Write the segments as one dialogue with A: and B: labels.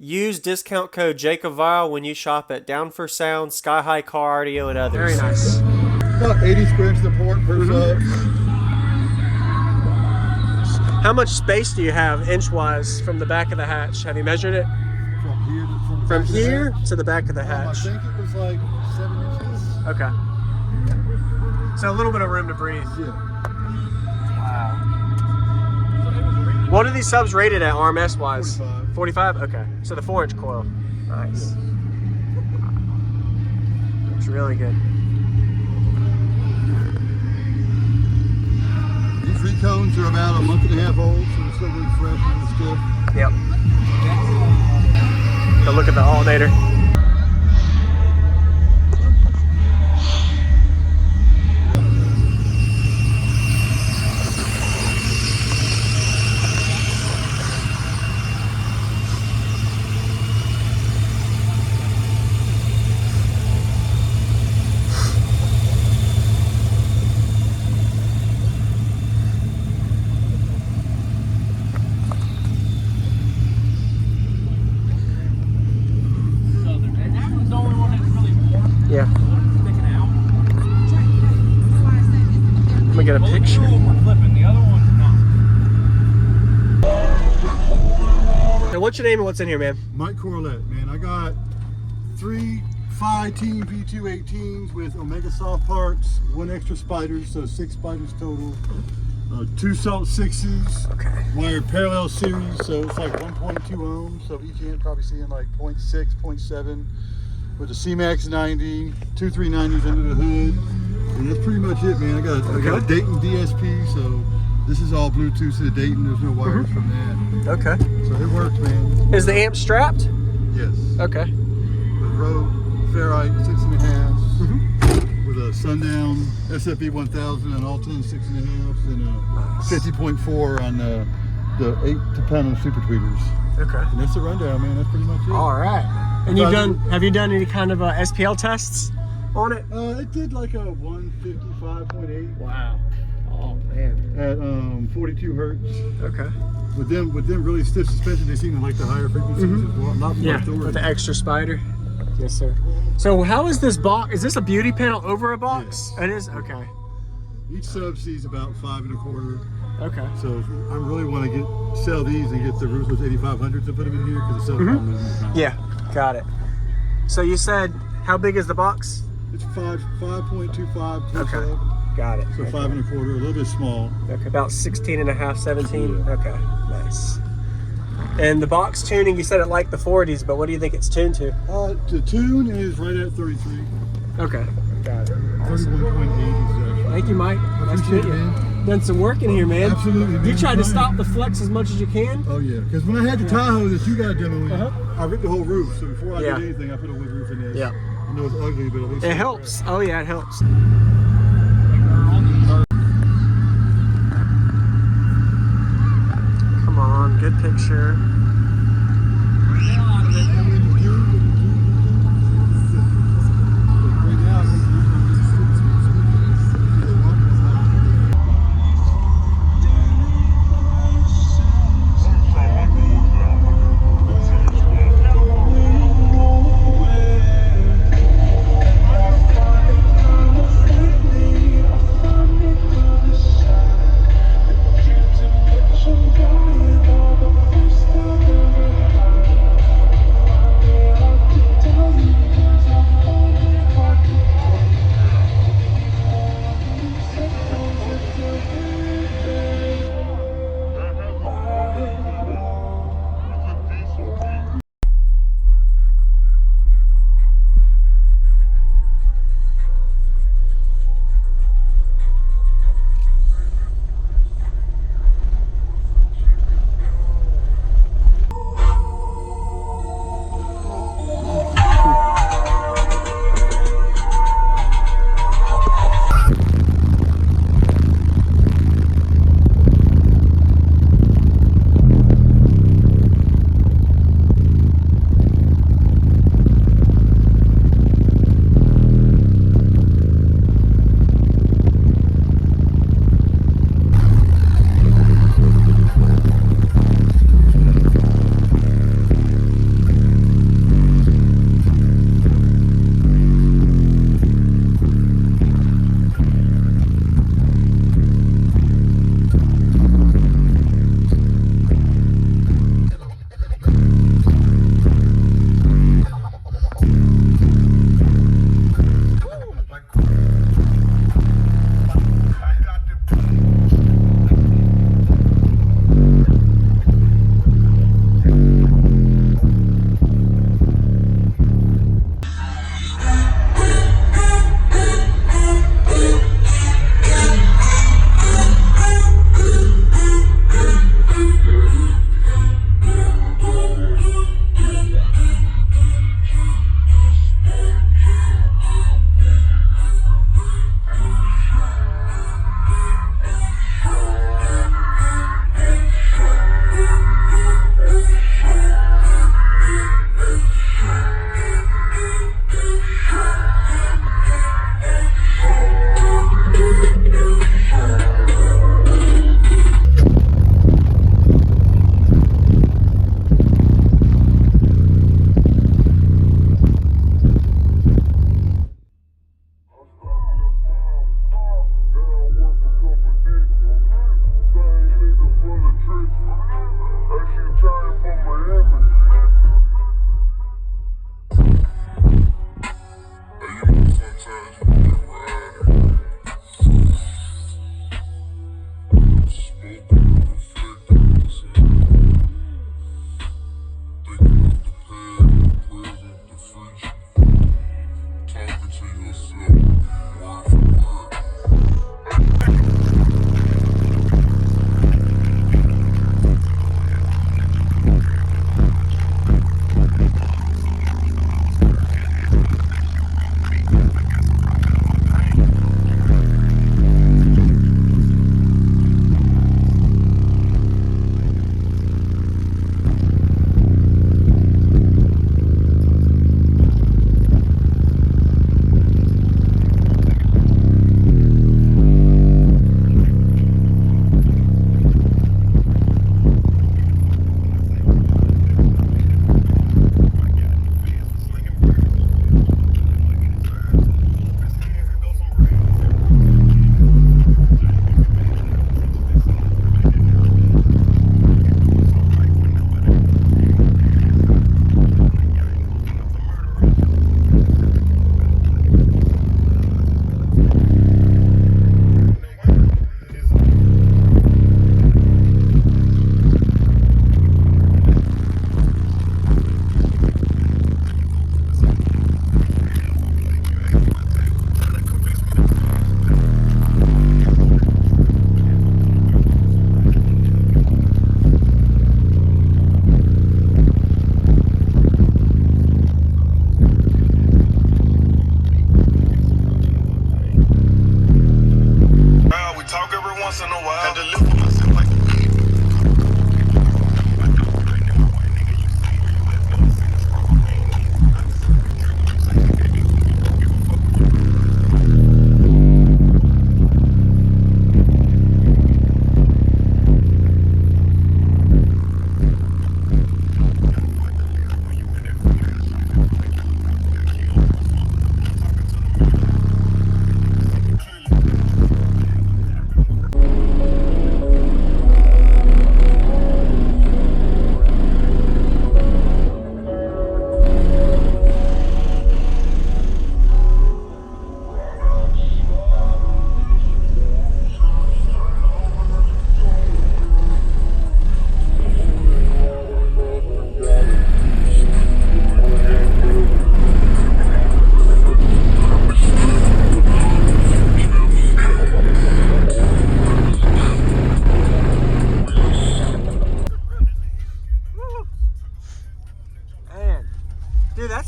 A: Use discount code JACOBVILE when you shop at Down for Sound, Sky High Car Audio, and others.
B: Very nice.
C: About 80 square inches of port per sub.
B: How much space do you have inch-wise from the back of the hatch? Have you measured it?
C: From
B: here to the back of the hatch.
C: I think it was like 7 inches.
B: Okay. So a little bit of room to breathe.
C: Yeah.
B: Wow. What are these subs rated at RMS-wise?
C: 45.
B: 45? Okay. So the 4-inch coil. Nice. Looks really good.
C: These recones are about a month and a half old, so they're still really fresh and stiff.
B: Yep. So look at the alternator. Yeah. Let me get a picture. Now, what's your name and what's in here, man?
C: Mike Corlett, man. I got 3 5-team V218s with Omega soft parts, 1 extra spider, so 6 spiders total. 2 Salt 6s,
B: Okay.
C: wired parallel series, so it's like 1.2 ohms. So each end probably seeing like 0.6, 0.7. With a C-Max 90, 2 390s under the hood, and that's pretty much it, man. I got a Dayton DSP, so this is all Bluetooth to the Dayton. There's no wires from that.
B: Okay.
C: So it works, man.
B: Is the amp strapped?
C: Yes.
B: Okay.
C: With Rode Ferrite 6.5, with a Sundown SFB 1000 and all-10 6.5, and a 50.4 on the 8-panel super tweeters.
B: Okay.
C: And that's the rundown, man. That's pretty much it.
B: All right. And have you done any kind of SPL tests on it?
C: It did like a 155.8.
B: Wow. Oh man.
C: At 42 hertz.
B: Okay.
C: With them really stiff suspension, they seem to like the higher frequencies as well. Not
B: Yeah, with the extra spider. Yes, sir. So how is this box? Is this a beauty panel over a box?
C: Yes.
B: It is? Okay.
C: Each sub sees about 5 1/4.
B: Okay.
C: So I really want to sell these and get the ruthless 8500s and put them in here because the sub
B: Yeah, got it. So you said, how big is the box?
C: It's 5.25 per
B: Okay.
C: sub.
B: Got it.
C: So
B: Okay.
C: 5 1/4, a little bit small.
B: Okay, about 16.5, 17.
C: Yeah.
B: Okay, nice. And the box tuning, you said it liked the 40s, but what do you think it's tuned to?
C: The tune is right at 33.
B: Okay, got it.
C: 31.8 exactly.
B: Thank you, Mike. Nice to meet
C: Appreciate it,
B: you.
C: man.
B: Done some work in here, man.
C: Absolutely, man.
B: You tried to stop the flex as much as you can?
C: Oh yeah, because when I had the Tahoe that you got demoing,
B: Uh-huh.
C: I ripped the whole roof. So before I
B: Yeah.
C: did anything, I put a wood roof in this.
B: Yeah.
C: I know it's ugly, but at least
B: It helps. Oh yeah, it helps. Come on, good picture.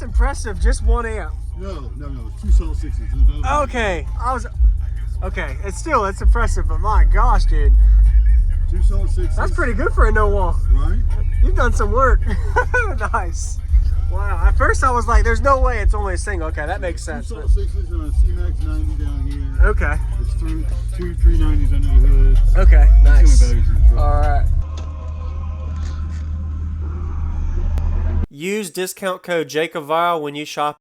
B: That's impressive. Just 1 amp.
C: No, it's 2 salt 6s.
B: Okay, it's impressive, but my gosh, dude.
C: 2 salt 6s.
B: That's pretty good for a no wall.
C: Right?
B: You've done some work. Nice. Wow. At first I was like, there's no way it's only a single. Okay, that makes sense.
C: 2 salt 6s and a C-Max 90 down here.
B: Okay.
C: It's 2 390s under the hood.
B: Okay,
C: That's
B: nice.
C: the only batteries in the truck.
B: All right.
A: Use discount code JACOBVILE when you shop